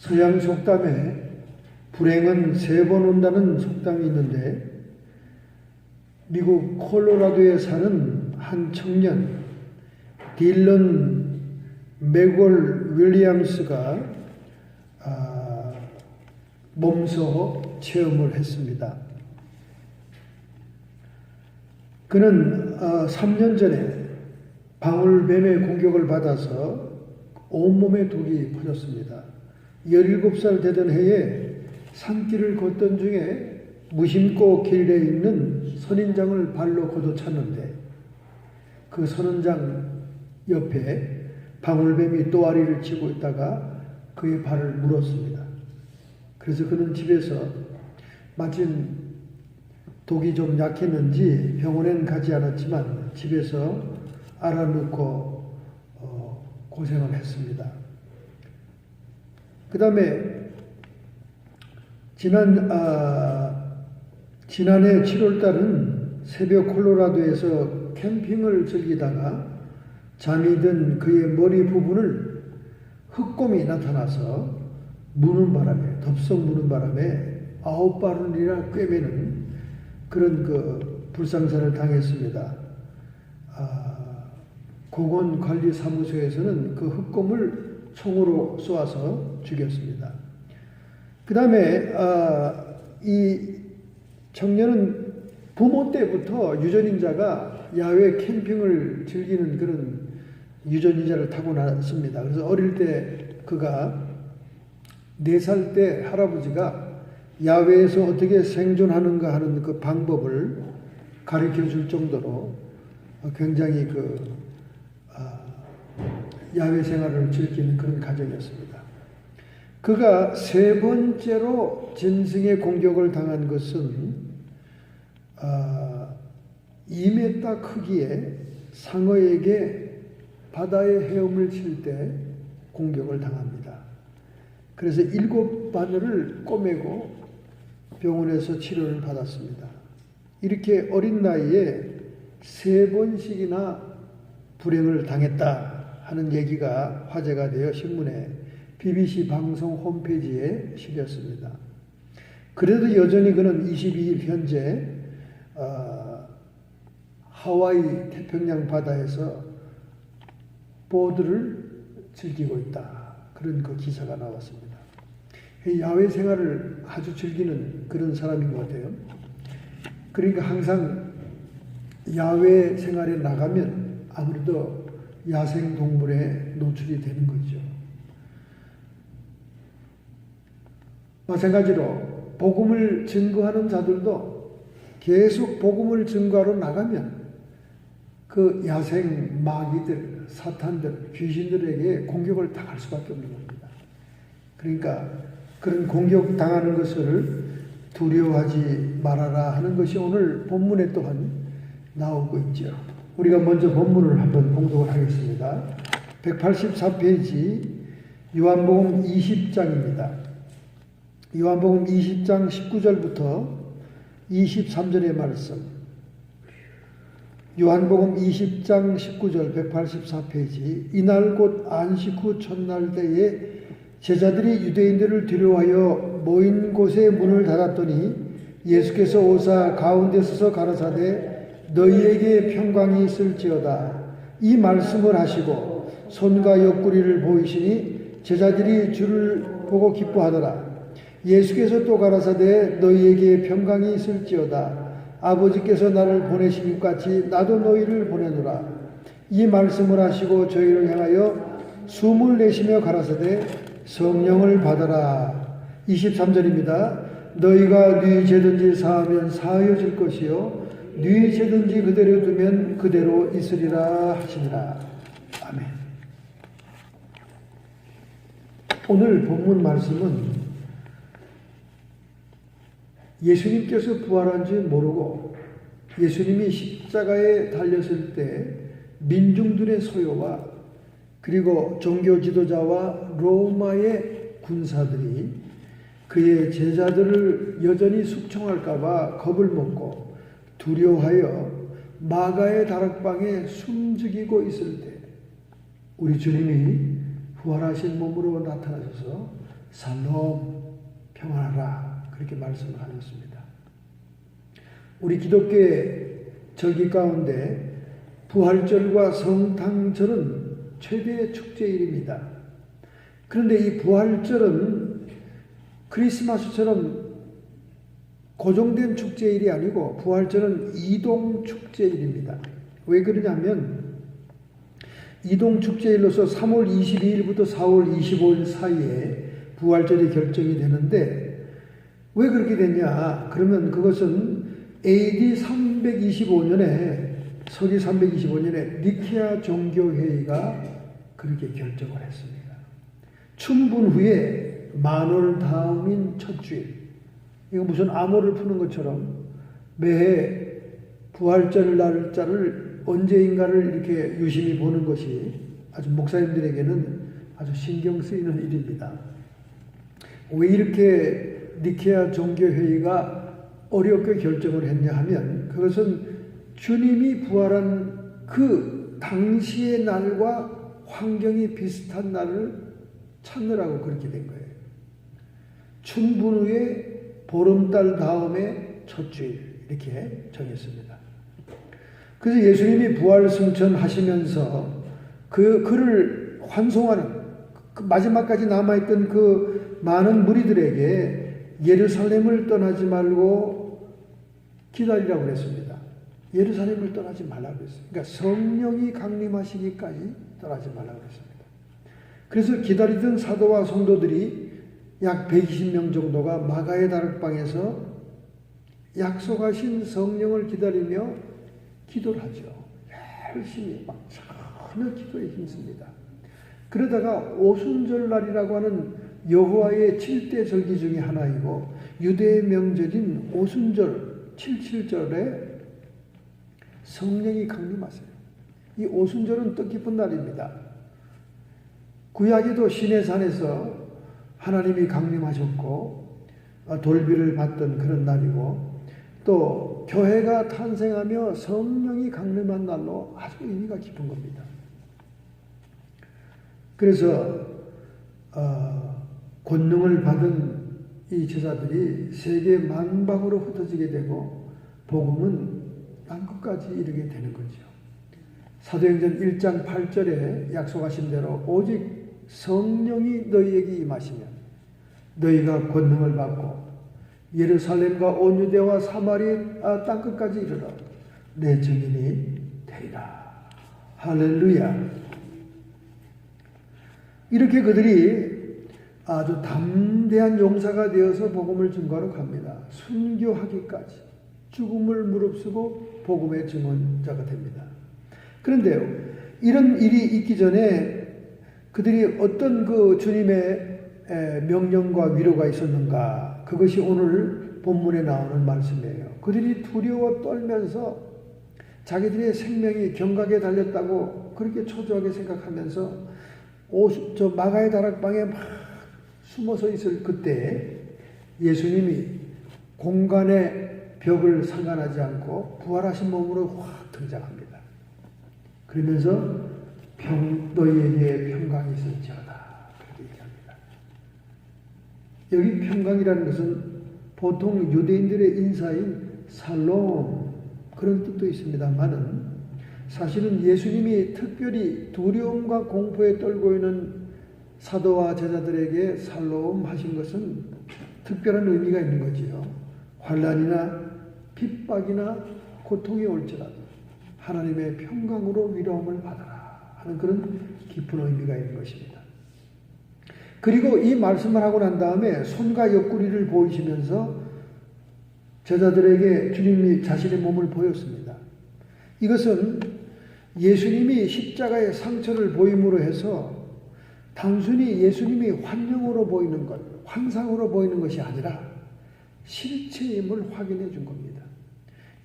서양 속담에 불행은 3번 온다는 속담이 있는데, 미국 콜로라도에 사는 한 청년 딜런 맥월 윌리엄스가 몸소 체험을 했습니다. 그는 3년 전에 방울뱀의 공격을 받아서 온몸에 독이 퍼졌습니다. 17살 되던 해에 산길을 걷던 중에 무심코 길에 있는 선인장을 발로 걷어찼는데, 그 선인장 옆에 방울뱀이 또아리를 치고 있다가 그의 발을 물었습니다. 그래서 그는 집에서 마침 독이 좀 약했는지 병원엔 가지 않았지만 집에서 알아놓고 고생을 했습니다. 그 다음에 지난해 7월달은 새벽 콜로라도에서 캠핑을 즐기다가 잠이 든 그의 머리 부분을 흑곰이 나타나서 덥석 무는 바람에 9발이나 꿰매는 그런 불상사를 당했습니다. 공원관리사무소에서는 그 흑곰을 총으로 쏘아서 죽였습니다. 그 다음에 이 청년은 부모 때부터 유전인자가 야외 캠핑을 즐기는 그런 유전인자를 타고났습니다. 그래서 어릴 때 그가 4살 때 할아버지가 야외에서 어떻게 생존하는가 하는 그 방법을 가르쳐 줄 정도로 굉장히 야외 생활을 즐기는 그런 가정이었습니다. 그가 3번째로 짐승의 공격을 당한 것은 2m 크기의 상어에게 바다의 헤엄을 칠 때 공격을 당합니다. 그래서 7바늘을 꼬매고 병원에서 치료를 받았습니다. 이렇게 어린 나이에 3번씩이나 불행을 당했다 하는 얘기가 화제가 되어 신문에 BBC 방송 홈페이지에 실렸습니다. 그래도 여전히 그는 22일 현재 하와이 태평양 바다에서 보드를 즐기고 있다. 그런 그 기사가 나왔습니다. 야외 생활을 아주 즐기는 그런 사람인 것 같아요. 그러니까 항상 야외 생활에 나가면 아무래도 야생 동물에 노출이 되는 거죠. 마찬가지로 복음을 증거하는 자들도 계속 복음을 증거하러 나가면 그 야생 마귀들, 사탄들, 귀신들에게 공격을 당할 수밖에 없는 겁니다. 그러니까 그런 공격 당하는 것을 두려워하지 말아라 하는 것이 오늘 본문에 또한 나오고 있죠. 우리가 먼저 본문을 한번 봉독을 하겠습니다. 184페이지 요한복음 20장입니다. 요한복음 20장 19절부터 23절의 말씀. 요한복음 20장 19절 184페이지. 이날 곧 안식 후 첫날 때에 제자들이 유대인들을 두려워하여 모인 곳에 문을 닫았더니 예수께서 오사 가운데 서서 가라사대 너희에게 평강이 있을지어다. 이 말씀을 하시고 손과 옆구리를 보이시니 제자들이 주를 보고 기뻐하더라. 예수께서 또 가라사대 너희에게 평강이 있을지어다. 아버지께서 나를 보내신 것 같이 나도 너희를 보내노라. 이 말씀을 하시고 저희를 향하여 숨을 내쉬며 가라사대 성령을 받아라. 23절입니다. 너희가 네 죄든지 사하면 사하여질 것이요 네 죄든지 그대로 두면 그대로 있으리라 하시니라. 아멘. 오늘 본문 말씀은 예수님께서 부활한 줄 모르고 예수님이 십자가에 달렸을 때 민중들의 소요와 그리고 종교 지도자와 로마의 군사들이 그의 제자들을 여전히 숙청할까봐 겁을 먹고 두려워하여 마가의 다락방에 숨죽이고 있을 때 우리 주님이 부활하신 몸으로 나타나셔서 살롬 평안하라 그렇게 말씀을 하셨습니다. 우리 기독교의 절기 가운데 부활절과 성탄절은 최대의 축제일입니다. 그런데 이 부활절은 크리스마스처럼 고정된 축제일이 아니고 부활절은 이동 축제일입니다. 왜 그러냐면 이동 축제일로서 3월 22일부터 4월 25일 사이에 부활절이 결정이 되는데 왜 그렇게 됐냐? 그러면 그것은 AD 325년에 서기 325년에 니케아 종교회의가 그렇게 결정을 했습니다. 춘분 후에 만월 다음인 첫 주일. 이거 무슨 암호를 푸는 것처럼 매해 부활절 날짜를 언제인가를 이렇게 유심히 보는 것이 아주 목사님들에게는 아주 신경 쓰이는 일입니다. 왜 이렇게 니케아 종교회의가 어렵게 결정을 했냐 하면 그것은 주님이 부활한 그 당시의 날과 환경이 비슷한 날을 찾느라고 그렇게 된 거예요. 춘분 후에 보름달 다음에 첫 주일 이렇게 정했습니다. 그래서 예수님이 부활 승천하시면서 그를 환송하는 그 마지막까지 남아있던 그 많은 무리들에게 예루살렘을 떠나지 말고 기다리라고 그랬습니다. 예루살렘을 떠나지 말라고 그랬어요. 그러니까 성령이 강림하시기까지 떠나지 말라고 그랬습니다. 그래서 기다리던 사도와 성도들이 약 120명 정도가 마가의 다락방에서 약속하신 성령을 기다리며 기도를 하죠. 열심히 막 전혀 기도에 힘씁니다. 그러다가 오순절날이라고 하는 여호와의 7대 절기 중에 하나이고 유대의 명절인 오순절 77절에 성령이 강림하세요. 이 오순절은 뜻깊은 날입니다. 구약에도 시내산에서 하나님이 강림하셨고 돌비를 받던 그런 날이고 또 교회가 탄생하며 성령이 강림한 날로 아주 의미가 깊은 겁니다. 그래서 권능을 받은 이 제자들이 세계 만방으로 흩어지게 되고 복음은 땅끝까지 이르게 되는 거죠. 사도행전 1장 8절에 약속하신 대로 오직 성령이 너희에게 임하시면 너희가 권능을 받고 예루살렘과 온 유대와 사마리아 땅끝까지 이르러 내 증인이 되리라. 할렐루야. 이렇게 그들이 아주 담대한 용사가 되어서 복음을 증거하러 갑니다. 순교하기까지 죽음을 무릅쓰고 복음의 증언자가 됩니다. 그런데요, 이런 일이 있기 전에 그들이 어떤 그 주님의 명령과 위로가 있었는가? 그것이 오늘 본문에 나오는 말씀이에요. 그들이 두려워 떨면서 자기들의 생명이 경각에 달렸다고 그렇게 초조하게 생각하면서 저 마가의 다락방에 막 숨어서 있을 그때 예수님이 공간의 벽을 상관하지 않고 부활하신 몸으로 확 등장합니다. 그러면서 너희에게 평강이 있을지어다 그렇게 얘기합니다. 여기 평강이라는 것은 보통 유대인들의 인사인 살롬 그런 뜻도 있습니다만은 사실은 예수님이 특별히 두려움과 공포에 떨고 있는 사도와 제자들에게 살롬 하신 것은 특별한 의미가 있는 거지요. 환난이나 핍박이나 고통이 올지라도 하나님의 평강으로 위로움을 받아라 하는 그런 깊은 의미가 있는 것입니다. 그리고 이 말씀을 하고 난 다음에 손과 옆구리를 보이시면서 제자들에게 주님이 자신의 몸을 보였습니다. 이것은 예수님이 십자가의 상처를 보임으로 해서 단순히 예수님이 환영으로 보이는 것, 환상으로 보이는 것이 아니라 실체임을 확인해 준 겁니다.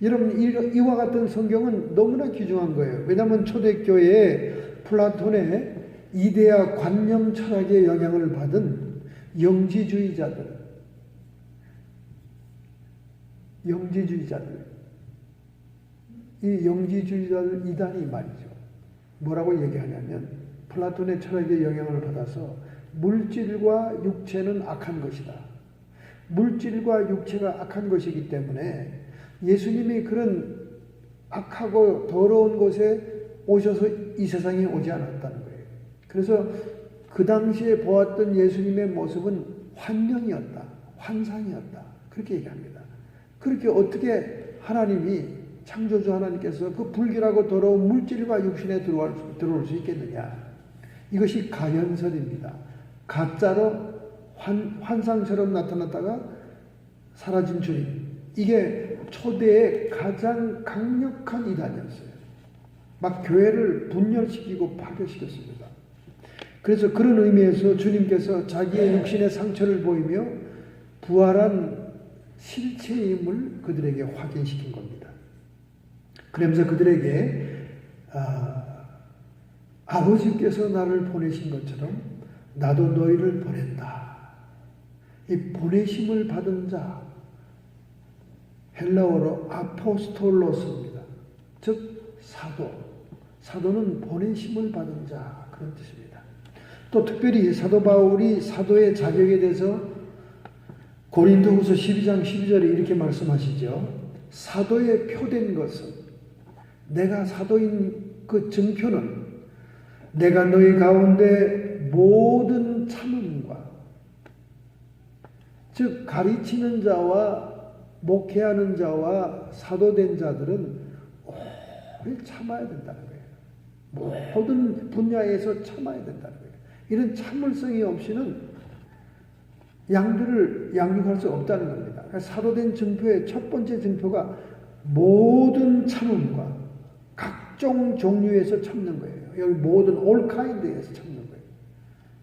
여러분, 이와 같은 성경은 너무나 귀중한 거예요. 왜냐하면 초대교회에 플라톤의 이데아 관념 철학의 영향을 받은 영지주의자들, 이 영지주의자들 이단이 말이죠. 뭐라고 얘기하냐면 플라톤의 철학의 영향을 받아서 물질과 육체는 악한 것이다. 물질과 육체가 악한 것이기 때문에 예수님이 그런 악하고 더러운 곳에 오셔서 이 세상에 오지 않았다는 거예요. 그래서 그 당시에 보았던 예수님의 모습은 환영이었다. 환상이었다. 그렇게 얘기합니다. 그렇게 어떻게 하나님이 창조주 하나님께서 그 불길하고 더러운 물질과 육신에 들어올 수 있겠느냐. 이것이 가연설입니다. 가짜로 환상처럼 나타났다가 사라진 주님. 이게 초대의 가장 강력한 이단이었어요. 막 교회를 분열시키고 파괴시켰습니다. 그래서 그런 의미에서 주님께서 자기의 육신의 상처를 보이며 부활한 실체임을 그들에게 확인시킨 겁니다. 그러면서 그들에게 아버지께서 나를 보내신 것처럼 나도 너희를 보낸다. 이 보내심을 받은 자, 헬라어로 아포스톨로스입니다. 즉 사도. 사도는 보내심을 받은 자, 그런 뜻입니다. 또 특별히 사도 바울이 사도의 자격에 대해서 고린도후서 12장 12절에 이렇게 말씀하시죠. 사도의 표된 것은, 내가 사도인 그 증표는 내가 너희 가운데 모든 참음과, 즉 가르치는 자와 목회하는 자와 사도된 자들은 오래 참아야 된다는 거예요. 모든 분야에서 참아야 된다는 거예요. 이런 참을성이 없이는 양들을 양육할 수 없다는 겁니다. 사도된 증표의 첫 번째 증표가 모든 참음과 각종 종류에서 참는 거예요. 여기 모든 all kind에서 참는 거예요.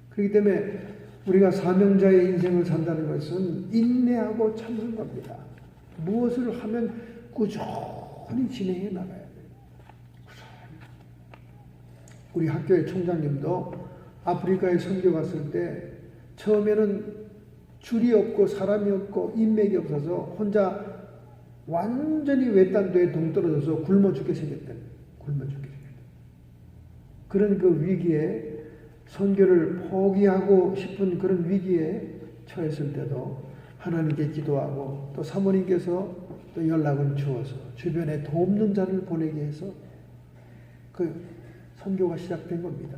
그렇기 때문에 우리가 사명자의 인생을 산다는 것은 인내하고 참는 겁니다. 무엇을 하면 꾸준히 진행해 나가야 돼요. 우리 학교의 총장님도 아프리카에 선교 갔을 때 처음에는 줄이 없고 사람이 없고 인맥이 없어서 혼자 완전히 외딴도에 동떨어져서 굶어 죽게 생겼대요. 굶어 죽게 생겼대요. 그런 그 위기에 선교를 포기하고 싶은 그런 위기에 처했을 때도 하나님께 기도하고 또 사모님께서 또 연락을 주어서 주변에 돕는 자를 보내게 해서 그 선교가 시작된 겁니다.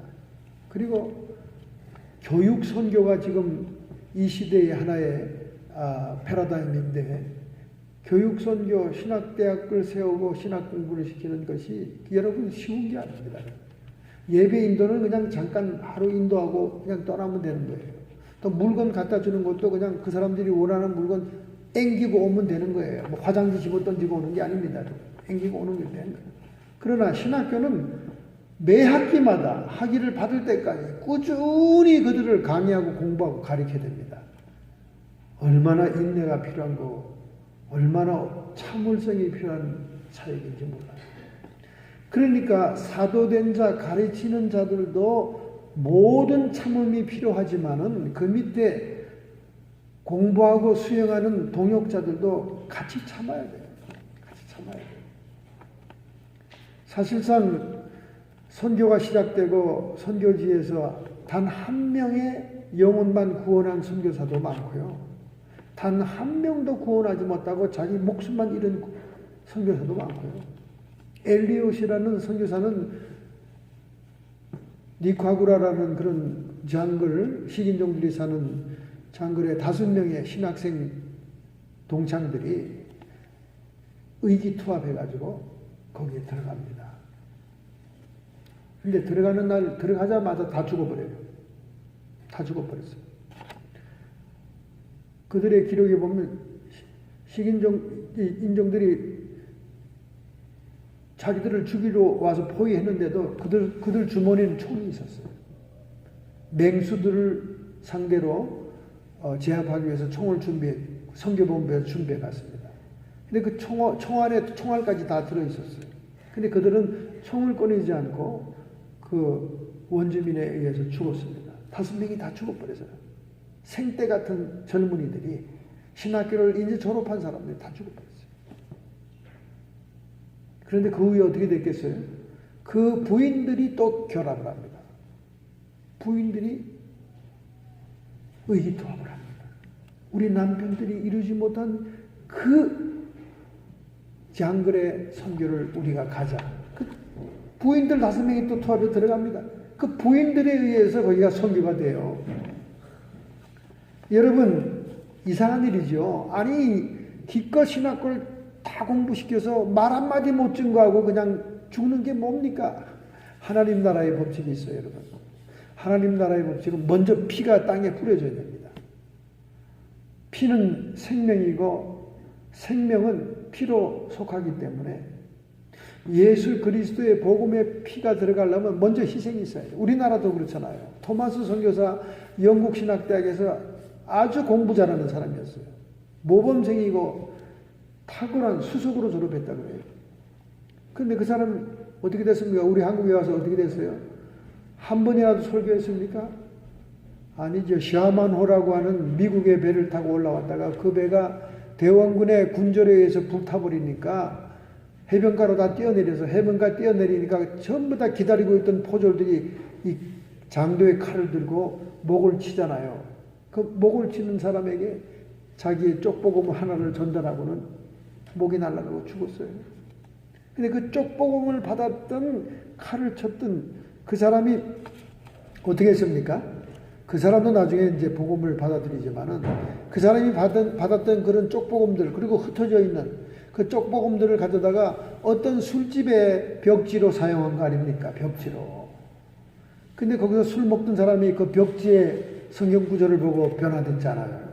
그리고 교육 선교가 지금 이 시대의 하나의 패러다임인데, 교육 선교 신학대학을 세우고 신학 공부를 시키는 것이 여러분 쉬운 게 아닙니다. 예배 인도는 그냥 잠깐 하루 인도하고 그냥 떠나면 되는 거예요. 또 물건 갖다 주는 것도 그냥 그 사람들이 원하는 물건 앵기고 오면 되는 거예요. 뭐 화장지 집어 던지고 오는 게 아닙니다. 앵기고 오는 게 되는 거예요. 그러나 신학교는 매 학기마다 학위를 받을 때까지 꾸준히 그들을 강의하고 공부하고 가르쳐야 됩니다. 얼마나 인내가 필요한 거고 얼마나 참을성이 필요한 사역인지 몰라요. 그러니까 사도된 자, 가르치는 자들도 모든 참음이 필요하지만은 그 밑에 공부하고 수행하는 동역자들도 같이 참아야 돼요. 같이 참아야 돼요. 사실상 선교가 시작되고 선교지에서 단 한 명의 영혼만 구원한 선교사도 많고요. 단 한 명도 구원하지 못하고 자기 목숨만 잃은 선교사도 많고요. 엘리옷이라는 선교사는 니카구라라는 그런 장글, 식인종들이 사는 장글에 5명의 신학생 동창들이 의기투합해가지고 거기에 들어갑니다. 근데 들어가는 날, 들어가자마자 다 죽어버려요. 다 죽어버렸어요. 그들의 기록에 보면 식인종들이 자기들을 죽이러 와서 포위했는데도 그들 주머니에는 총이 있었어요. 맹수들을 상대로 제압하기 위해서 총을 선교본부에서 준비해 갔습니다. 근데 그 총 안에 총알까지 다 들어있었어요. 근데 그들은 총을 꺼내지 않고 그 원주민에 의해서 죽었습니다. 5명이 다 죽어버렸어요. 생떼 같은 젊은이들이 신학교를 이제 졸업한 사람들이 다 죽어버렸어요. 그런데 그 후에 어떻게 됐겠어요? 그 부인들이 또 결합을 합니다. 부인들이 의기투합을 합니다. 우리 남편들이 이루지 못한 그 장거리 선교를 우리가 가자. 그 부인들 5명이 또 투합에 들어갑니다. 그 부인들에 의해서 거기가 선교가 돼요. 여러분, 이상한 일이죠. 아니, 기껏 신학교를 다 공부시켜서 말 한마디 못 증거하고 그냥 죽는 게 뭡니까? 하나님 나라의 법칙이 있어요, 여러분. 하나님 나라의 법칙은 먼저 피가 땅에 뿌려져야 됩니다. 피는 생명이고 생명은 피로 속하기 때문에 예수 그리스도의 복음에 피가 들어가려면 먼저 희생이 있어야 돼요. 우리나라도 그렇잖아요. 토마스 선교사 영국 신학대학에서 아주 공부 잘하는 사람이었어요. 모범생이고 탁월한 수석으로 졸업했다고 해요. 그런데 그 사람 어떻게 됐습니까? 우리 한국에 와서 어떻게 됐어요? 한 번이라도 설교했습니까? 아니죠. 샤만호라고 하는 미국의 배를 타고 올라왔다가 그 배가 대원군의 군절에 의해서 불타버리니까 해변가로 다 뛰어내려서 해변가 뛰어내리니까 전부 다 기다리고 있던 포졸들이 이 장도의 칼을 들고 목을 치잖아요. 그 목을 치는 사람에게 자기의 쪽복음 하나를 전달하고는 목이 날아가고 죽었어요. 근데 그 쪽복음을 받았던 칼을 쳤던 그 사람이 어떻게 했습니까? 그 사람도 나중에 이제 복음을 받아들이지만은 그 사람이 받았던 그런 쪽복음들 그리고 흩어져 있는 그 쪽복음들을 가져다가 어떤 술집의 벽지로 사용한 거 아닙니까? 벽지로. 근데 거기서 술 먹던 사람이 그 벽지의 성경 구절을 보고 변화됐잖아요.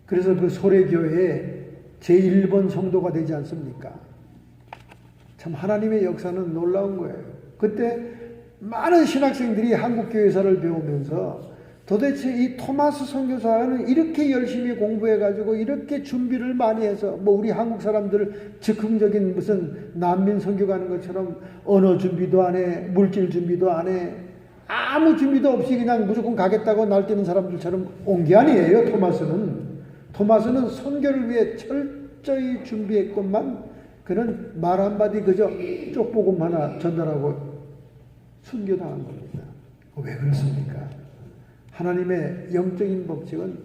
그래서 그 소래교회의 제1번 성도가 되지 않습니까? 참 하나님의 역사는 놀라운 거예요. 그때 많은 신학생들이 한국교회사를 배우면서 도대체 이 토마스 선교사는 이렇게 열심히 공부해가지고 이렇게 준비를 많이 해서 뭐 우리 한국 사람들 즉흥적인 무슨 난민 선교 가는 것처럼 언어 준비도 안 해, 물질 준비도 안 해, 아무 준비도 없이 그냥 무조건 가겠다고 날뛰는 사람들처럼 온 게 아니에요. 토마스는 선교를 위해 철저히 준비했건만 그는 말 한마디 그저 쪽복음 하나 전달하고 순교당한 겁니다. 왜 그렇습니까? 하나님의 영적인 법칙은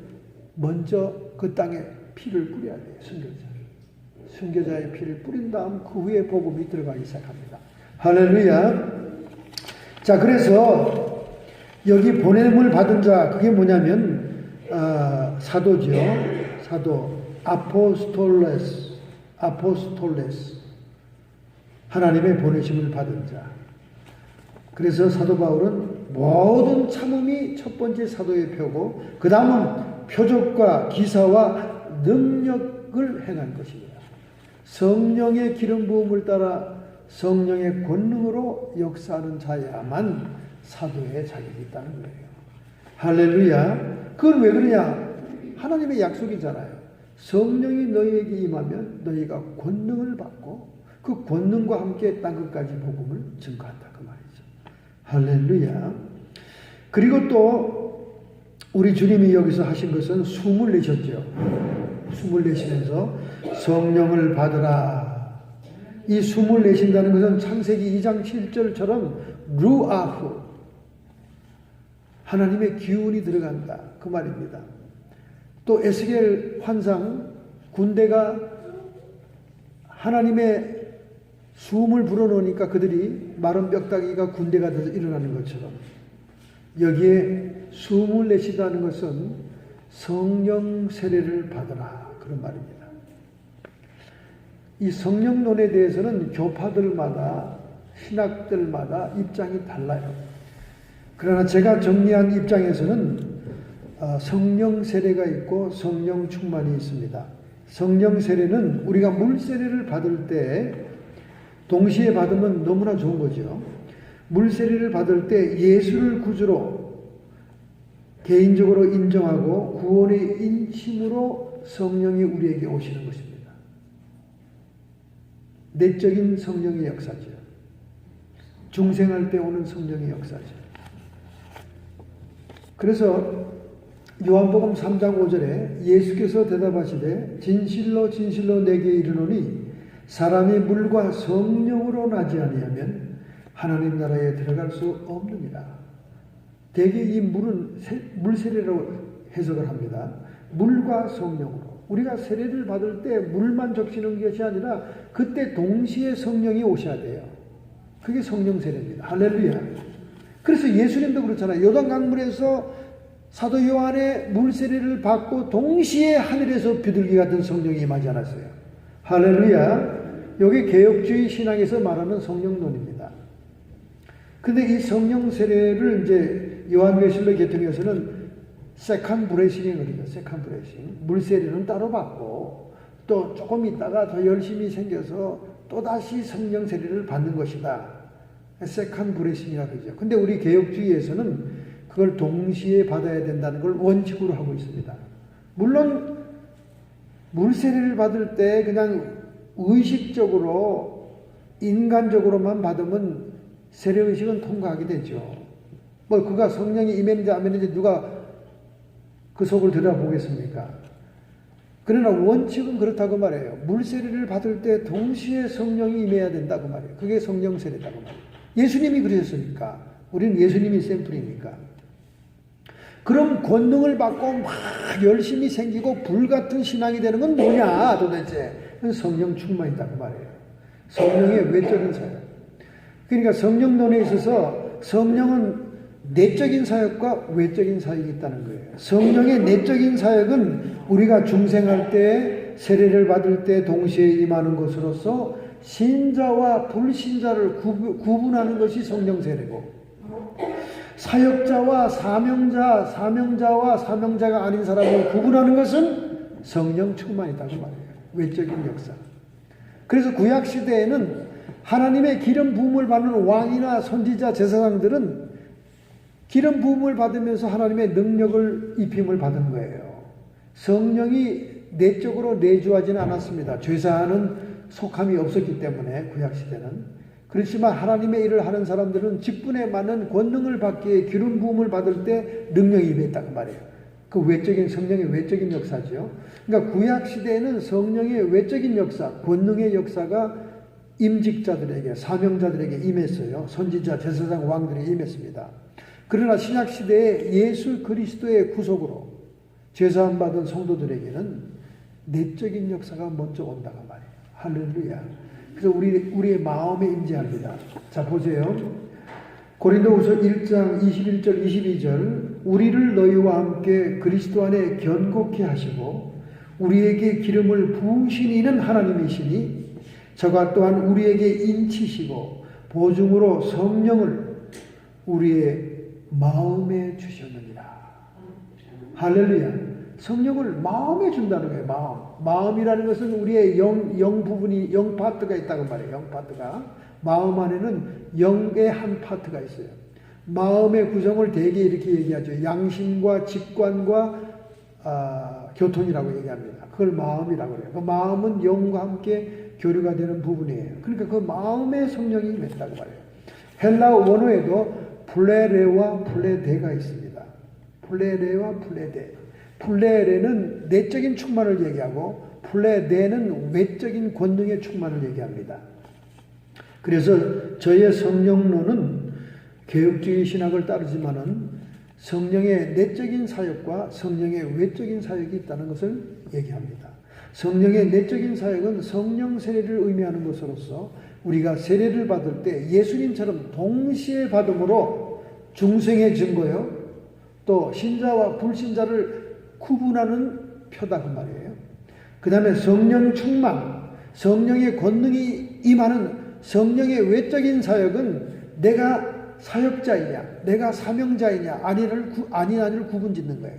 먼저 그 땅에 피를 뿌려야 돼요. 순교자의 피를 뿌린 다음 그 후에 복음이 들어가기 시작합니다. 할렐루야. 자, 그래서 여기 보냄을 받은 자 그게 뭐냐면 사도죠. 사도 아포스톨레스 하나님의 보내심을 받은 자. 그래서 사도 바울은 모든 참음이 첫 번째 사도의 표고 그 다음은 표적과 기사와 능력을 행한 것입니다. 성령의 기름 부음을 따라 성령의 권능으로 역사하는 자야만 사도의 자격이 있다는 거예요. 할렐루야. 그건 왜 그러냐? 하나님의 약속이잖아요. 성령이 너희에게 임하면 너희가 권능을 받고 그 권능과 함께 땅 끝까지 복음을 증거한다 그 말이죠. 할렐루야. 그리고 또 우리 주님이 여기서 하신 것은 숨을 내셨죠. 숨을 내쉬면서 성령을 받으라. 이 숨을 내쉰다는 것은 창세기 2장 7절처럼 루아후 하나님의 기운이 들어간다 그 말입니다. 또 에스겔 환상 군대가 하나님의 숨을 불어넣으니까 그들이 마른 뼈다귀가 군대가 돼서 일어나는 것처럼 여기에 숨을 내쉬다는 것은 성령 세례를 받으라 그런 말입니다. 이 성령론에 대해서는 교파들마다 신학들마다 입장이 달라요. 그러나 제가 정리한 입장에서는 성령 세례가 있고 성령 충만이 있습니다. 성령 세례는 우리가 물 세례를 받을 때 동시에 받으면 너무나 좋은 거죠. 물 세례를 받을 때 예수를 구주로 개인적으로 인정하고 구원의 인침으로 성령이 우리에게 오시는 것입니다. 내적인 성령의 역사죠. 중생할 때 오는 성령의 역사죠. 그래서 요한복음 3장 5절에 예수께서 대답하시되 진실로 진실로 내게 이르노니 사람이 물과 성령으로 나지 아니하면 하나님 나라에 들어갈 수 없느니라. 대개 이 물은 물세례라고 해석을 합니다. 물과 성령으로. 우리가 세례를 받을 때 물만 적시는 것이 아니라 그때 동시에 성령이 오셔야 돼요. 그게 성령 세례입니다. 할렐루야. 그래서 예수님도 그렇잖아요. 요단강물에서 사도 요한의 물세례를 받고 동시에 하늘에서 비둘기 같은 성령이 임하지 않았어요. 할렐루야. 여기 개혁주의 신앙에서 말하는 성령론입니다. 근데 이 성령 세례를 이제 요한계시록 계통에서는 세컨 브레싱이 그러죠. 세컨 브레싱. 물세례는 따로 받고 또 조금 있다가 더 열심히 생겨서 또다시 성령 세례를 받는 것이다. 세컨 브레싱이라고 그러죠. 근데 우리 개혁주의에서는 그걸 동시에 받아야 된다는 걸 원칙으로 하고 있습니다. 물론 물세례를 받을 때 그냥 의식적으로 인간적으로만 받으면 세례의식은 통과하게 되죠. 뭐 그가 성령이 임했는지 안 임했는지 누가 그 속을 들여다보겠습니까? 그러나 원칙은 그렇다고 말해요. 물세례를 받을 때 동시에 성령이 임해야 된다고 말해요. 그게 성령 세례다고 말해요. 예수님이 그러셨으니까. 우리는 예수님이 샘플이니까. 그럼 권능을 받고 막 열심히 생기고 불같은 신앙이 되는 건 뭐냐 도대체? 성령 충만이다고 말해요. 성령의 외적인 사역. 그러니까 성령론에 있어서 성령은 내적인 사역과 외적인 사역이 있다는 거예요. 성령의 내적인 사역은 우리가 중생할 때 세례를 받을 때 동시에 임하는 것으로서 신자와 불신자를 구분하는 것이 성령 세례고, 사역자와 사명자와 사명자가 아닌 사람을 구분하는 것은 성령 충만이다고 말해요. 외적인 역사. 그래서 구약 시대에는 하나님의 기름 부음을 받는 왕이나 선지자 제사장들은 기름 부음을 받으면서 하나님의 능력을 입힘을 받은 거예요. 성령이 내적으로 내주하지는 않았습니다. 죄사하는 속함이 없었기 때문에 구약 시대는. 그렇지만 하나님의 일을 하는 사람들은 직분에 맞는 권능을 받기에 기름 부음을 받을 때 능력이 임했다고 말해요. 그 외적인 성령의 외적인 역사죠. 그러니까 구약 시대에는 성령의 외적인 역사, 권능의 역사가 임직자들에게, 사명자들에게 임했어요. 선지자, 제사장, 왕들에게 임했습니다. 그러나 신약 시대에 예수 그리스도의 구속으로 죄사함 받은 성도들에게는 내적인 역사가 먼저 온다고 말해요. 할렐루야. 그래서 우리의 마음에 임재합니다. 자, 보세요. 고린도후서 1장 21절 22절 우리를 너희와 함께 그리스도 안에 견고케 하시고 우리에게 기름을 부으신 이는 하나님이시니 저가 또한 우리에게 인치시고 보증으로 성령을 우리의 마음에 주셨느니라. 할렐루야. 성령을 마음에 준다는 거예요. 마음이라는 것은 우리의 영 부분이, 영 파트가 있다고 말해요. 영 파트가. 마음 안에는 영의 한 파트가 있어요. 마음의 구성을 대개 이렇게 얘기하죠. 양심과 직관과 교통이라고 얘기합니다. 그걸 마음이라고 그래요. 그 마음은 영과 함께 교류가 되는 부분이에요. 그러니까 그 마음의 성령이 임했다고 말해요. 헬라어 원어에도 플레레와 플레데가 있습니다. 플레레와 플레데. 플레레는 내적인 충만을 얘기하고 플레데는 외적인 권능의 충만을 얘기합니다. 그래서 저의 성령론은 개혁주의 신학을 따르지만은 성령의 내적인 사역과 성령의 외적인 사역이 있다는 것을 얘기합니다. 성령의 내적인 사역은 성령 세례를 의미하는 것으로서 우리가 세례를 받을 때 예수님처럼 동시에 받음으로 중생의 증거요, 또 신자와 불신자를 구분하는 표다 그 말이에요. 그 다음에 성령 충만, 성령의 권능이 임하는 성령의 외적인 사역은 내가 사역자이냐, 내가 사명자이냐, 아니냐를 구분짓는 거예요.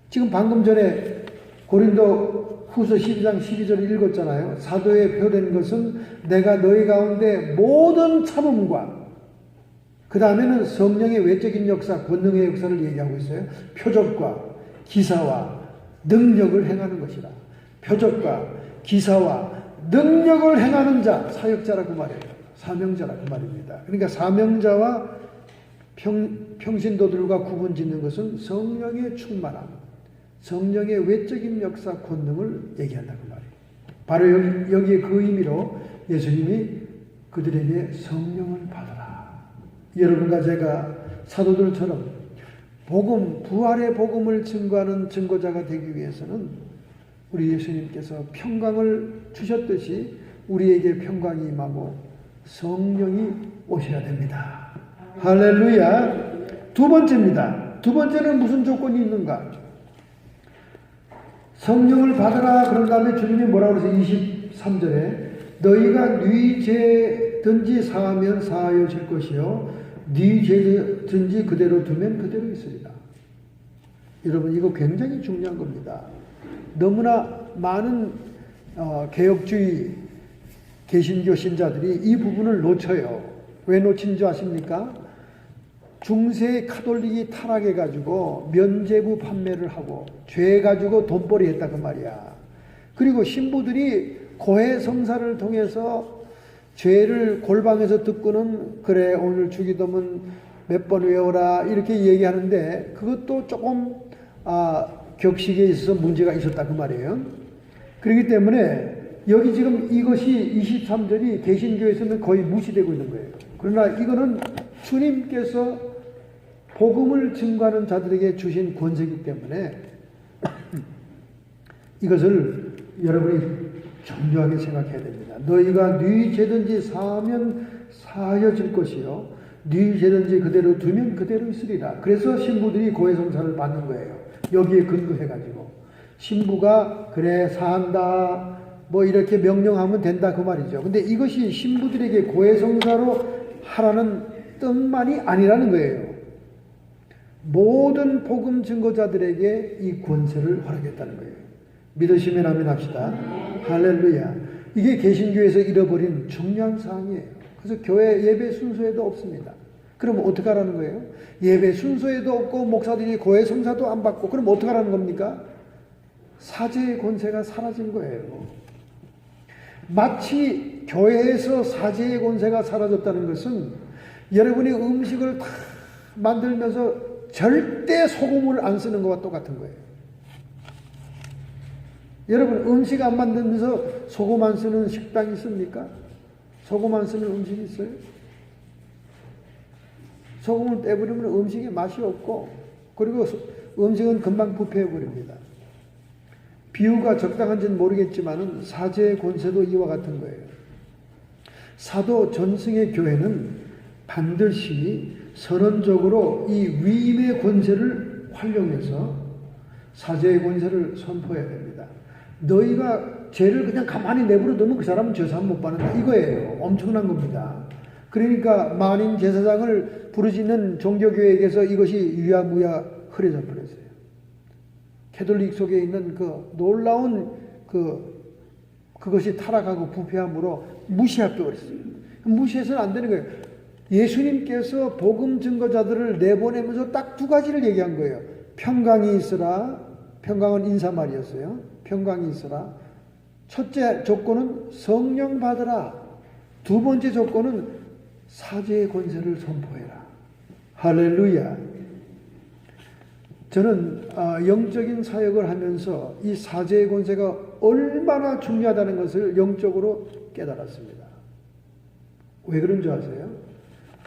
지금 방금 전에 고린도 후서 12장 12절을 읽었잖아요. 사도에 표된 것은 내가 너희 가운데 모든 참음과 그 다음에는 성령의 외적인 역사, 권능의 역사를 얘기하고 있어요. 표적과 기사와 능력을 행하는 것이라. 표적과 기사와 능력을 행하는 자, 사역자라고 말해요. 사명자라고 말입니다. 그러니까 사명자와 평신도들과 구분짓는 것은 성령의 충만함, 성령의 외적인 역사, 권능을 얘기한다고 말해요. 바로 여기에 그 의미로 예수님이 그들에게 성령을 받아라. 여러분과 제가 사도들처럼 복음, 부활의 복음을 증거하는 증거자가 되기 위해서는 우리 예수님께서 평강을 주셨듯이 우리에게 평강이 임하고 성령이 오셔야 됩니다. 할렐루야. 두 번째입니다. 두 번째는 무슨 조건이 있는가? 성령을 받으라 그런 다음에 주님이 뭐라고 그래서 23절에 너희가 네 죄든지 사하면 사하여질 것이요 네 죄든지 그대로 두면 그대로 있으리라. 여러분 이거 굉장히 중요한 겁니다. 너무나 많은 개혁주의 개신교 신자들이 이 부분을 놓쳐요. 왜 놓친 줄 아십니까? 중세 카톨릭이 타락해가지고 면죄부 판매를 하고 죄 가지고 돈벌이 했다 그 말이야. 그리고 신부들이 고해성사를 통해서 죄를 골방에서 듣고는 그래 오늘 주기도문 몇 번 외워라 이렇게 얘기하는데 그것도 조금 격식에 있어서 문제가 있었다 그 말이에요. 그렇기 때문에 여기 지금 이것이 23절이 개신교에서는 거의 무시되고 있는 거예요. 그러나 이거는 주님께서 복음을 증거하는 자들에게 주신 권세이기 때문에 이것을 여러분이 정교하게 생각해야 됩니다. 너희가 네 죄든지 사하면 사하여질 것이요 네 죄든지 그대로 두면 그대로 있으리라. 그래서 신부들이 고해성사를 받는 거예요. 여기에 근거해가지고 신부가 그래 사한다 뭐 이렇게 명령하면 된다 그 말이죠. 근데 이것이 신부들에게 고해성사로 하라는 뜻만이 아니라는 거예요. 모든 복음 증거자들에게 이 권세를 허락했다는 거예요. 믿으시면 아멘 합시다. 할렐루야. 이게 개신교에서 잃어버린 중요한 사항이에요. 그래서 교회 예배 순서에도 없습니다. 그러면 어떻게 하라는 거예요? 예배 순서에도 없고 목사들이 고해 성사도 안 받고 그럼 어떻게 하라는 겁니까? 사제의 권세가 사라진 거예요. 마치 교회에서 사제의 권세가 사라졌다는 것은 여러분이 음식을 다 만들면서 절대 소금을 안 쓰는 것과 똑같은 거예요. 여러분 음식 안 만들면서 소금 안 쓰는 식당이 있습니까? 소금 안 쓰는 음식이 있어요? 소금을 빼버리면 음식에 맛이 없고 그리고 음식은 금방 부패해버립니다. 비유가 적당한지는 모르겠지만 사제의 권세도 이와 같은 거예요. 사도 전승의 교회는 반드시 선언적으로 이 위임의 권세를 활용해서 사제의 권세를 선포해야 됩니다. 너희가 죄를 그냥 가만히 내버려 두면 그 사람은 죄사함 못 받는다 이거예요. 엄청난 겁니다. 그러니까 만인 제사장을 부르짖는 종교교회에게서 이것이 유야무야 흐려져 버렸어요. 캐톨릭 속에 있는 그 놀라운 그것이 타락하고 부패함으로 무시해 버렸어요. 무시해서는 안 되는 거예요. 예수님께서 복음 증거자들을 내보내면서 딱 두 가지를 얘기한 거예요. 평강이 있으라. 평강은 인사말이었어요. 평강이 있으라. 첫째 조건은 성령 받으라. 두 번째 조건은 사제의 권세를 선포해라. 할렐루야. 저는 영적인 사역을 하면서 이 사제의 권세가 얼마나 중요하다는 것을 영적으로 깨달았습니다. 왜 그런 줄 아세요?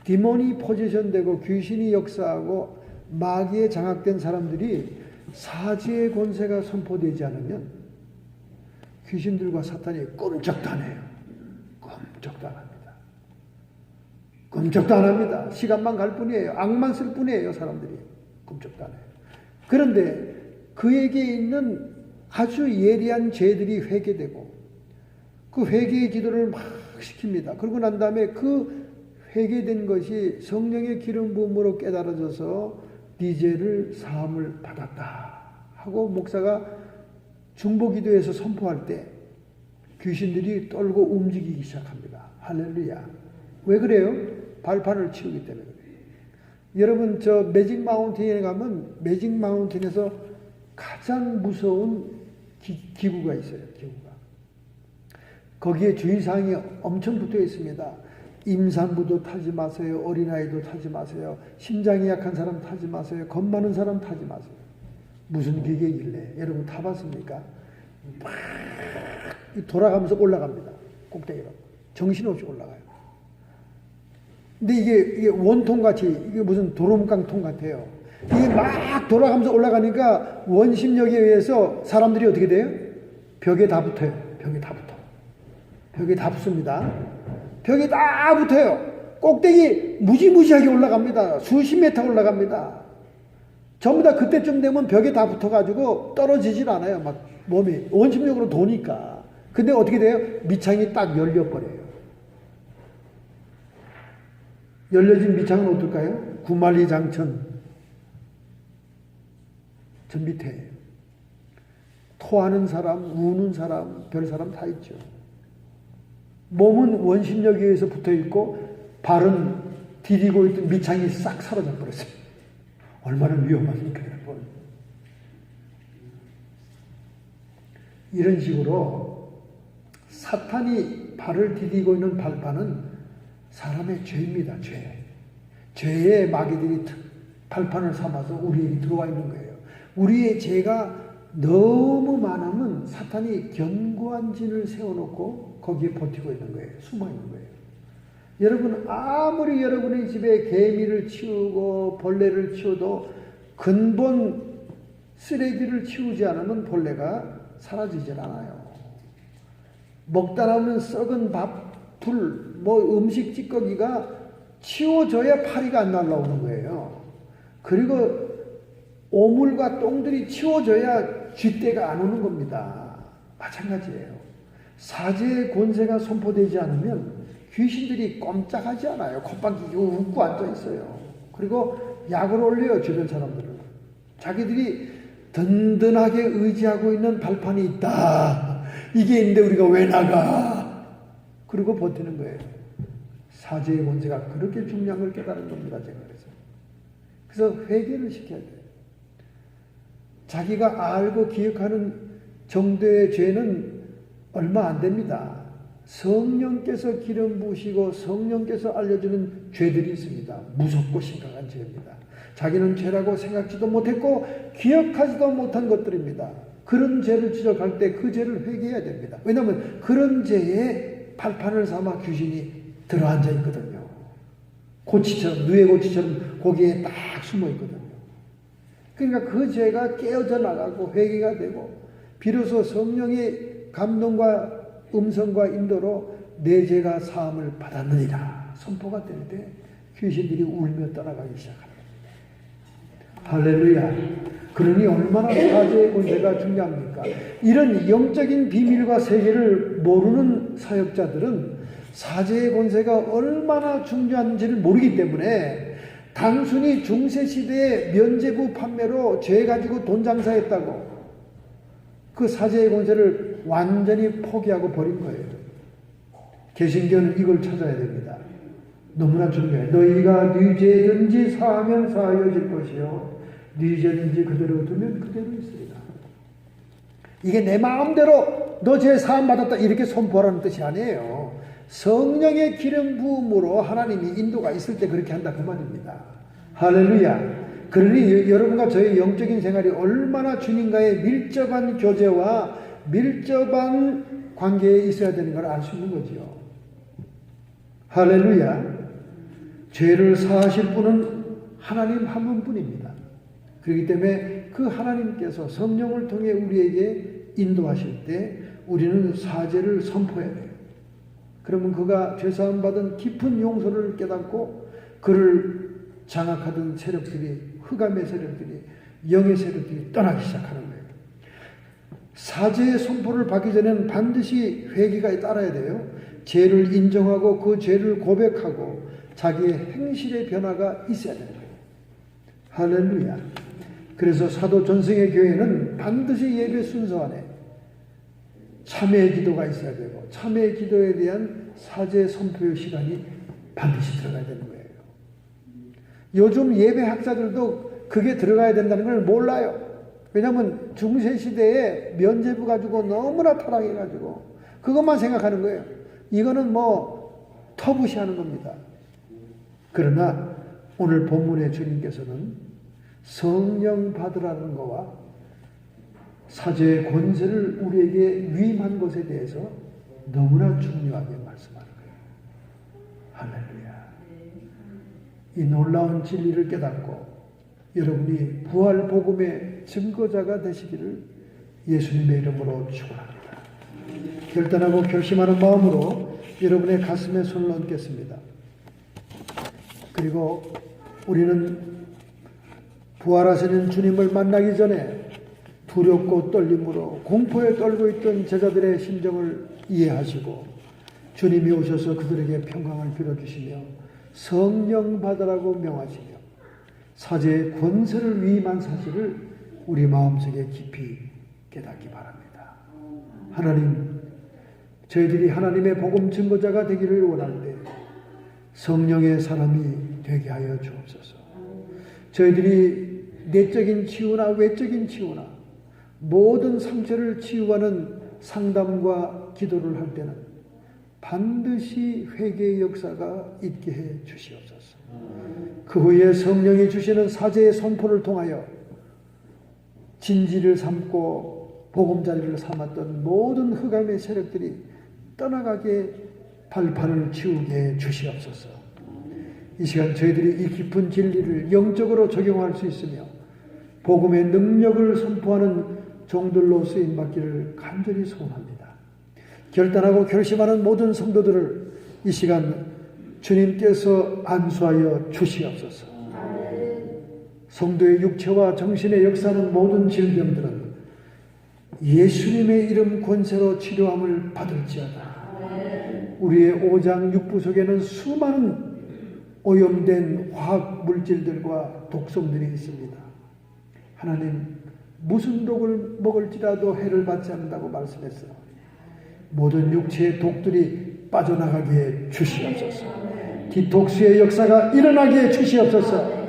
디몬이 포지션되고 귀신이 역사하고 마귀에 장악된 사람들이 사제의 권세가 선포되지 않으면 귀신들과 사탄이 꼼짝도 안 해요. 꼼짝도 안 합니다. 꼼짝도 안 합니다. 시간만 갈 뿐이에요. 악만 쓸 뿐이에요. 사람들이. 꼼짝도 안 해요. 그런데 그에게 있는 아주 예리한 죄들이 회개되고 그 회개의 기도를 막 시킵니다. 그러고 난 다음에 그 회개된 것이 성령의 기름 부음으로 깨달아져서 네 죄를 사함을 받았다 하고 목사가 중보기도에서 선포할 때 귀신들이 떨고 움직이기 시작합니다. 할렐루야. 왜 그래요? 발판을 치우기 때문에 그래요. 여러분 저 매직 마운틴에 가면 매직 마운틴에서 가장 무서운 기구가 있어요. 기구가. 거기에 주의사항이 엄청 붙어 있습니다. 임산부도 타지 마세요. 어린아이도 타지 마세요. 심장이 약한 사람 타지 마세요. 겁 많은 사람 타지 마세요. 무슨 기계길래 여러분 타봤습니까? 막 돌아가면서 올라갑니다. 꼭대기로. 정신없이 올라가요. 근데 이게 원통같이 이게 무슨 도롱깡통 같아요. 이게 막 돌아가면서 올라가니까 원심력에 의해서 사람들이 어떻게 돼요? 벽에 다 붙어요. 벽에 다 붙어. 벽에 다 붙습니다. 벽에 다 붙어요. 꼭대기 무지무지하게 올라갑니다. 수십 미터 올라갑니다. 전부 다 그때쯤 되면 벽에 다 붙어가지고 떨어지질 않아요. 막 몸이 원심력으로 도니까. 근데 어떻게 돼요? 밑창이 딱 열려버려요. 열려진 밑창은 어떨까요? 구만리장천 저 밑에 토하는 사람, 우는 사람, 별 사람 다 있죠. 몸은 원심력에 의해서 붙어있고 발은 디디고 있던 밑창이 싹 사라져 버렸어요. 얼마나 위험합니까, 여러분. 이런 식으로 사탄이 발을 디디고 있는 발판은 사람의 죄입니다. 죄의 마귀들이 발판을 삼아서 우리에게 들어와 있는 거예요. 우리의 죄가 너무 많으면 사탄이 견고한 진을 세워놓고 거기에 버티고 있는 거예요. 숨어 있는 거예요. 여러분 아무리 여러분의 집에 개미를 치우고 벌레를 치워도 근본 쓰레기를 치우지 않으면 벌레가 사라지질 않아요. 먹다 남은 썩은 밥, 불, 음식 찌꺼기가 치워져야 파리가 안 날라오는 거예요. 그리고 오물과 똥들이 치워져야 쥐떼가 안 오는 겁니다. 마찬가지예요. 사제의 권세가 선포되지 않으면 귀신들이 꼼짝하지 않아요. 콧방 끼고 웃고 앉아 있어요. 그리고 약을 올려요. 주변 사람들은. 자기들이 든든하게 의지하고 있는 발판이 있다. 이게 있는데 우리가 왜 나가? 그리고 버티는 거예요. 사제의 권세가 그렇게 중요한 걸 깨달은 겁니다. 제가 그래서 회개를 시켜야 돼요. 자기가 알고 기억하는 정도의 죄는 얼마 안 됩니다. 성령께서 기름 부으시고 성령께서 알려주는 죄들이 있습니다. 무섭고 심각한 죄입니다. 자기는 죄라고 생각지도 못했고 기억하지도 못한 것들입니다. 그런 죄를 지적할 때 그 죄를 회개해야 됩니다. 왜냐하면 그런 죄에 발판을 삼아 귀신이 들어앉아 있거든요. 고치처럼, 누에 고치처럼 거기에 딱 숨어 있거든요. 그러니까 그 죄가 깨어져 나가고 회개가 되고 비로소 성령의 감동과 음성과 인도로 내 죄가 사함을 받았느니라 선포가 될 때 귀신들이 울며 떠나가기 시작합니다. 할렐루야. 그러니 얼마나 사제의 권세가 중요합니까? 이런 영적인 비밀과 세계를 모르는 사역자들은 사제의 권세가 얼마나 중요한지를 모르기 때문에 단순히 중세시대의 면죄부 판매로 죄 가지고 돈 장사했다고 그 사제의 권세를 완전히 포기하고 버린 거예요. 개신교는 이걸 찾아야 됩니다. 너무나 중요해요. 너희가 네 죄든지 사하면 사하여질 것이요 네 죄든지 그대로 두면 그대로 있으리라. 이게 내 마음대로 너 죄 사함 받았다 이렇게 선포하라는 뜻이 아니에요. 성령의 기름 부음으로 하나님이 인도가 있을 때 그렇게 한다 그 말입니다. 할렐루야. 그러니 여러분과 저의 영적인 생활이 얼마나 주님과의 밀접한 교제와 밀접한 관계에 있어야 되는 걸 알 수 있는 거지요. 할렐루야. 죄를 사하실 분은 하나님 한 분뿐입니다. 그렇기 때문에 그 하나님께서 성령을 통해 우리에게 인도하실 때 우리는 사죄를 선포해야 돼요. 그러면 그가 죄사함 받은 깊은 용서를 깨닫고 그를 장악하던 세력들이 흑암의 세력들이 영의 세력들이 떠나기 시작하는 거예요. 사죄의 선포를 받기 전에는 반드시 회개가 따라야 돼요. 죄를 인정하고 그 죄를 고백하고 자기의 행실의 변화가 있어야 되는 거예요. 할렐루야. 그래서 사도 전승의 교회는 반드시 예배 순서 안에 참회의 기도가 있어야 되고 참회의 기도에 대한 사죄 선포의 시간이 반드시 들어가야 되는 거예요. 요즘 예배 학자들도 그게 들어가야 된다는 걸 몰라요. 왜냐하면 중세시대에 면죄부 가지고 너무나 타락해가지고 그것만 생각하는 거예요. 이거는 터부시하는 겁니다. 그러나 오늘 본문의 주님께서는 성령 받으라는 것과 사죄의 권세를 우리에게 위임한 것에 대해서 너무나 중요하게 말씀하는 거예요. 할렐루야. 이 놀라운 진리를 깨닫고 여러분이 부활 복음의 증거자가 되시기를 예수님의 이름으로 축원합니다. 결단하고 결심하는 마음으로 여러분의 가슴에 손을 얹겠습니다. 그리고 우리는 부활하시는 주님을 만나기 전에 두렵고 떨림으로 공포에 떨고 있던 제자들의 심정을 이해하시고 주님이 오셔서 그들에게 평강을 빌어주시며 성령 받으라고 명하시며 사제의 권세를 위임한 사실을 우리 마음속에 깊이 깨닫기 바랍니다. 하나님, 저희들이 하나님의 복음 증거자가 되기를 원할 때 성령의 사람이 되게 하여 주옵소서. 저희들이 내적인 치유나 외적인 치유나 모든 상처를 치유하는 상담과 기도를 할 때는 반드시 회개의 역사가 있게 해 주시옵소서. 그 후에 성령이 주시는 사제의 선포를 통하여 진지를 삼고 보금자리를 삼았던 모든 흑암의 세력들이 떠나가게 발판을 치우게 해 주시옵소서. 이 시간 저희들이 이 깊은 진리를 영적으로 적용할 수 있으며 복음의 능력을 선포하는 종들로 쓰임받기를 간절히 소원합니다. 결단하고 결심하는 모든 성도들을 이 시간 주님께서 안수하여 주시옵소서. 성도의 육체와 정신의 역사하는 모든 질병들은 예수님의 이름 권세로 치료함을 받을지어다. 우리의 오장 육부 속에는 수많은 오염된 화학 물질들과 독성들이 있습니다. 하나님, 무슨 독을 먹을지라도 해를 받지 않는다고 말씀했어. 모든 육체의 독들이 빠져나가게 해 주시옵소서. 디톡스의 역사가 일어나게 해 주시옵소서.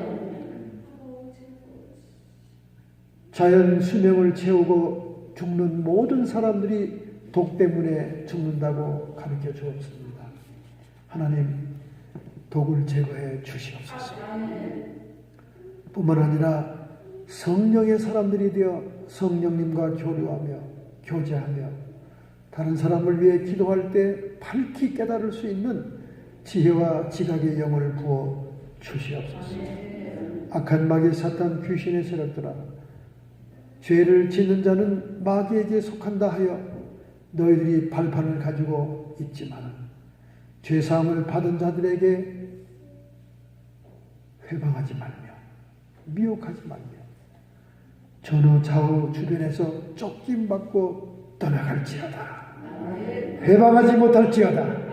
자연 수명을 채우고 죽는 모든 사람들이 독 때문에 죽는다고 가르쳐 주옵습니다. 하나님, 독을 제거해 주시옵소서. 뿐만 아니라 성령의 사람들이 되어 성령님과 교류하며 교제하며 다른 사람을 위해 기도할 때 밝히 깨달을 수 있는 지혜와 지각의 영을 부어 주시옵소서. 악한 마귀 사탄 귀신의 세력들아, 죄를 짓는 자는 마귀에게 속한다 하여 너희들이 발판을 가지고 있지만 죄사함을 받은 자들에게 회방하지 말며 미혹하지 말며 전후 좌우 주변에서 쫓김받고 떠나갈지어다. 회방하지 못할지어다.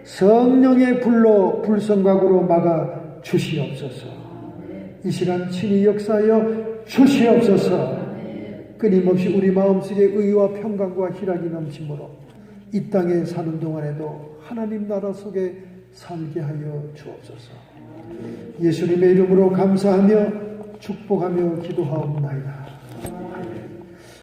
성령의 불로 불성각으로 막아 주시옵소서. 이 시간 친히 역사하여 주시옵소서. 끊임없이 우리 마음속에 의와 평강과 희락이 넘침으로 이 땅에 사는 동안에도 하나님 나라 속에 살게 하여 주옵소서. 예수님의 이름으로 감사하며 축복하며 기도하옵나이다.